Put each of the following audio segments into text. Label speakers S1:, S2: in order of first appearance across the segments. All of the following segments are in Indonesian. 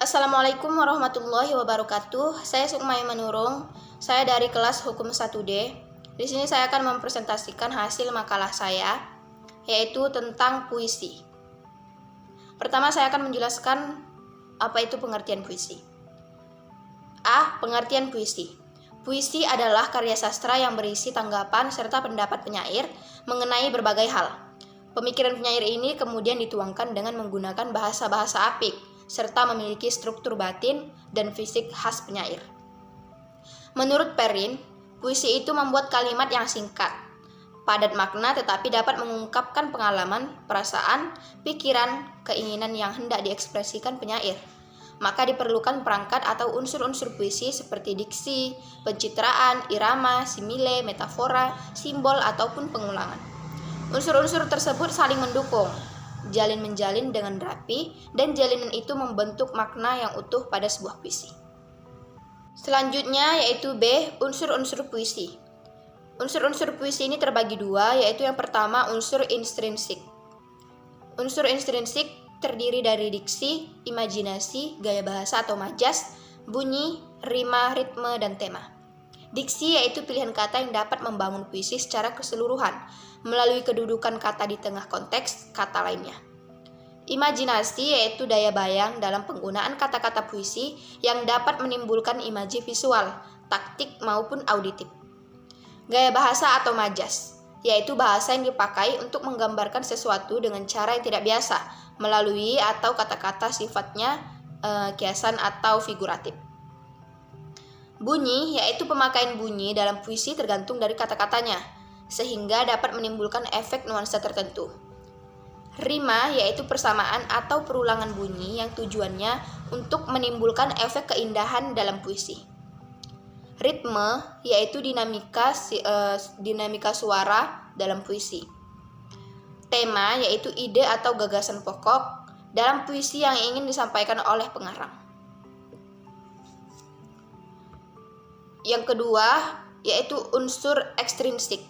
S1: Assalamualaikum warahmatullahi wabarakatuh. Saya Sukmai Manurung. Saya dari kelas Hukum 1D. Di sini saya akan mempresentasikan hasil makalah saya, yaitu tentang puisi. Pertama saya akan menjelaskan apa itu pengertian puisi. A. Pengertian puisi. Puisi adalah karya sastra yang berisi tanggapan serta pendapat penyair mengenai berbagai hal. Pemikiran penyair ini kemudian dituangkan dengan menggunakan bahasa-bahasa apik, serta memiliki struktur batin dan fisik khas penyair. Menurut Perrin, puisi itu membuat kalimat yang singkat, padat makna tetapi dapat mengungkapkan pengalaman, perasaan, pikiran, keinginan yang hendak diekspresikan penyair. Maka diperlukan perangkat atau unsur-unsur puisi seperti diksi, pencitraan, irama, simile, metafora, simbol, ataupun pengulangan. Unsur-unsur tersebut saling mendukung, jalin menjalin dengan rapi, dan jalinan itu membentuk makna yang utuh pada sebuah puisi. Selanjutnya yaitu B. Unsur-unsur puisi. Unsur-unsur puisi ini terbagi dua, yaitu yang pertama unsur intrinsik. Unsur intrinsik terdiri dari diksi, imajinasi, gaya bahasa atau majas, bunyi, rima, ritme, dan tema. Diksi yaitu pilihan kata yang dapat membangun puisi secara keseluruhan melalui kedudukan kata di tengah konteks kata lainnya. Imajinasi yaitu daya bayang dalam penggunaan kata-kata puisi yang dapat menimbulkan imaji visual, taktik maupun auditif. Gaya bahasa atau majas yaitu bahasa yang dipakai untuk menggambarkan sesuatu dengan cara yang tidak biasa melalui atau kata-kata sifatnya kiasan atau figuratif. Bunyi yaitu pemakaian bunyi dalam puisi tergantung dari kata-katanya, sehingga dapat menimbulkan efek nuansa tertentu. Rima yaitu persamaan atau perulangan bunyi yang tujuannya untuk menimbulkan efek keindahan dalam puisi. Ritme yaitu dinamika suara dalam puisi. Tema yaitu ide atau gagasan pokok dalam puisi yang ingin disampaikan oleh pengarang. Yang kedua yaitu unsur ekstrinsik.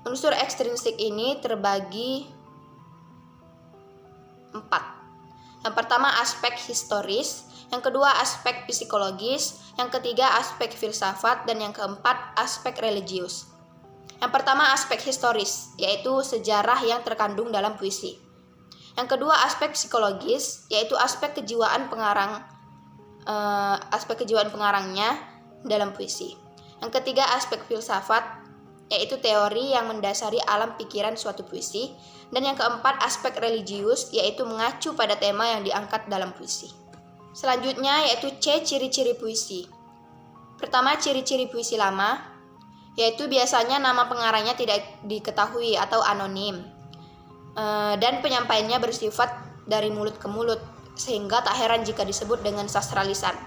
S1: Unsur ekstrinsik ini terbagi 4. Yang pertama aspek historis, yang kedua aspek psikologis, yang ketiga aspek filsafat, dan yang keempat aspek religius. Yang pertama aspek historis, yaitu sejarah yang terkandung dalam puisi. Yang kedua aspek psikologis, yaitu aspek kejiwaan pengarangnya dalam puisi. Yang ketiga aspek filsafat, yaitu teori yang mendasari alam pikiran suatu puisi. Dan yang keempat aspek religius, yaitu mengacu pada tema yang diangkat dalam puisi. Selanjutnya yaitu C. Ciri-ciri puisi. Pertama, ciri-ciri puisi lama, yaitu biasanya nama pengarangnya tidak diketahui atau anonim, dan penyampaiannya bersifat dari mulut ke mulut, sehingga tak heran jika disebut dengan sastra lisan.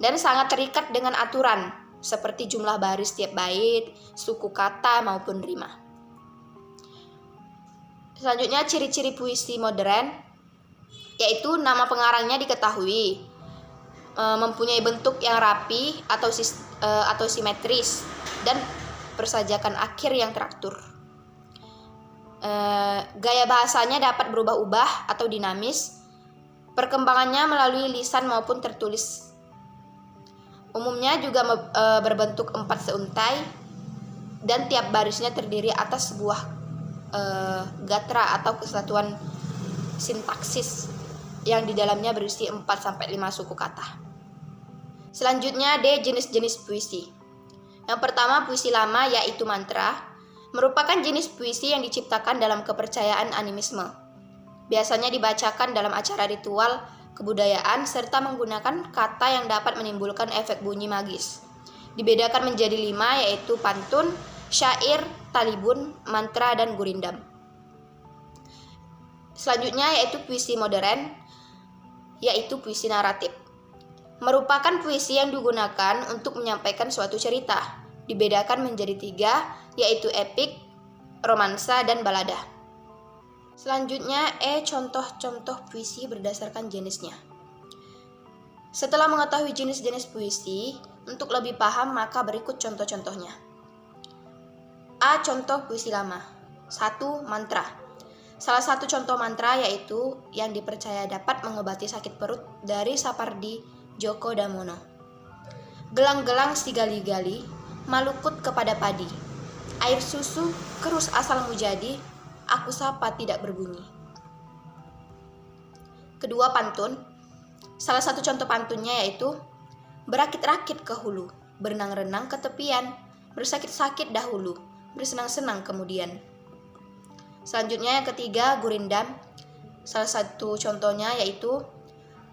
S1: Dan sangat terikat dengan aturan, seperti jumlah baris tiap bait, suku kata maupun rima. Selanjutnya ciri-ciri puisi modern, yaitu nama pengarangnya diketahui, mempunyai bentuk yang rapi atau simetris, dan persajakan akhir yang teratur. Gaya bahasanya dapat berubah-ubah atau dinamis, perkembangannya melalui lisan maupun tertulis. Umumnya juga berbentuk 4 seuntai, dan tiap barisnya terdiri atas sebuah gatra atau kesatuan sintaksis yang di dalamnya berisi 4-5 suku kata. Selanjutnya D. Jenis-jenis puisi. Yang pertama puisi lama yaitu mantra, merupakan jenis puisi yang diciptakan dalam kepercayaan animisme. Biasanya dibacakan dalam acara ritual kebudayaan serta menggunakan kata yang dapat menimbulkan efek bunyi magis. Dibedakan menjadi 5 yaitu pantun, syair, talibun, mantra, dan gurindam. Selanjutnya yaitu puisi modern, yaitu puisi naratif. Merupakan puisi yang digunakan untuk menyampaikan suatu cerita. Dibedakan menjadi 3 yaitu epik, romansa, dan balada. Selanjutnya E. Contoh-contoh puisi berdasarkan jenisnya. Setelah mengetahui jenis-jenis puisi, untuk lebih paham maka berikut contoh-contohnya. A. Contoh puisi lama. 1. Mantra. Salah satu contoh mantra yaitu yang dipercaya dapat mengobati sakit perut dari Sapardi Djoko Damono. Gelang-gelang si gali-gali, malukut kepada padi. Air susu kerus asalmu jadi, aku sapa tidak berbunyi. Kedua pantun, salah satu contoh pantunnya yaitu berakit-rakit ke hulu, berenang-renang ke tepian, bersakit-sakit dahulu, bersenang-senang kemudian. Selanjutnya yang ketiga, gurindam. Salah satu contohnya yaitu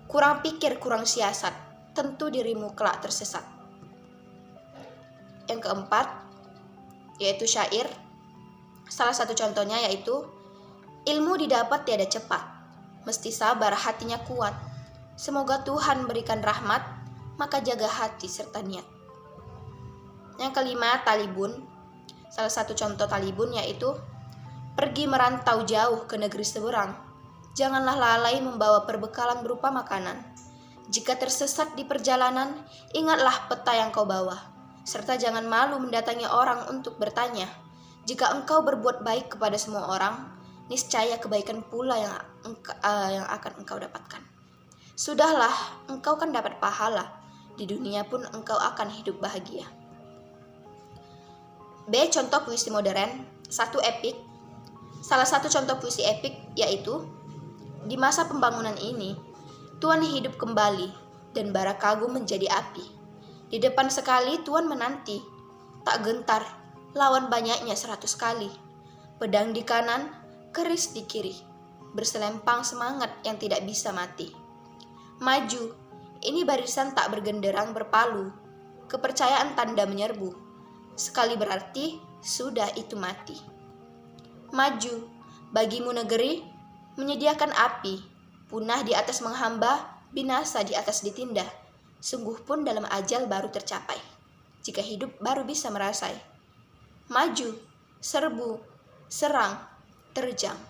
S1: kurang pikir, kurang siasat, tentu dirimu kelak tersesat. Yang keempat, yaitu syair. Salah satu contohnya yaitu ilmu didapat tiada cepat, mesti sabar hatinya kuat. Semoga Tuhan berikan rahmat, maka jaga hati serta niat. Yang kelima, talibun. Salah satu contoh talibun yaitu pergi merantau jauh ke negeri seberang. Janganlah lalai membawa perbekalan berupa makanan. Jika tersesat di perjalanan, ingatlah peta yang kau bawa. Serta jangan malu mendatangi orang untuk bertanya. Jika engkau berbuat baik kepada semua orang, niscaya kebaikan pula yang akan engkau dapatkan. Sudahlah, engkau kan dapat pahala. Di dunia pun engkau akan hidup bahagia. B. Contoh puisi modern. 1. Epik. Salah satu contoh puisi epik yaitu di masa pembangunan ini, Tuhan hidup kembali dan bara kagum menjadi api. Di depan sekali Tuhan menanti, tak gentar, lawan banyaknya 100 kali. Pedang di kanan, keris di kiri, berselempang semangat yang tidak bisa mati. Maju, ini barisan tak bergenderang berpalu, kepercayaan tanda menyerbu. Sekali berarti, sudah itu mati. Maju, bagimu negeri, menyediakan api, punah di atas menghamba, binasa di atas ditinda. Sungguh pun dalam ajal baru tercapai, jika hidup baru bisa merasai. Maju, serbu, serang, terjang.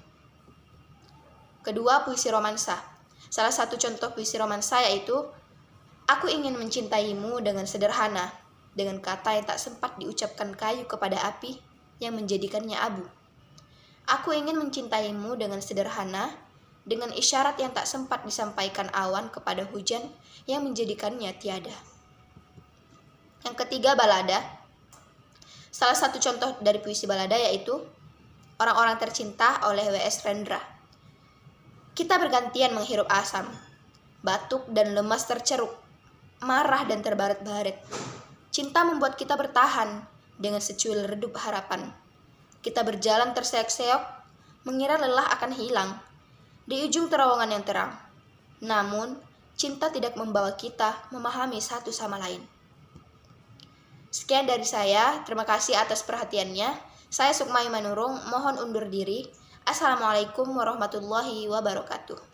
S1: Kedua, puisi romansa. Salah satu contoh puisi romansa yaitu aku ingin mencintaimu dengan sederhana, dengan kata yang tak sempat diucapkan kayu kepada api yang menjadikannya abu. Aku ingin mencintaimu dengan sederhana, dengan isyarat yang tak sempat disampaikan awan kepada hujan yang menjadikannya tiada. Yang ketiga, balada. Salah satu contoh dari puisi balada yaitu Orang-orang Tercinta oleh W.S. Rendra. Kita bergantian menghirup asam, batuk dan lemas terceruk, marah dan terbaret-baret. Cinta membuat kita bertahan dengan secuil redup harapan. Kita berjalan terseok-seok, mengira lelah akan hilang di ujung terowongan yang terang. Namun, cinta tidak membawa kita memahami satu sama lain. Sekian dari saya, terima kasih atas perhatiannya. Saya Sukmai Manurung, mohon undur diri. Assalamualaikum warahmatullahi wabarakatuh.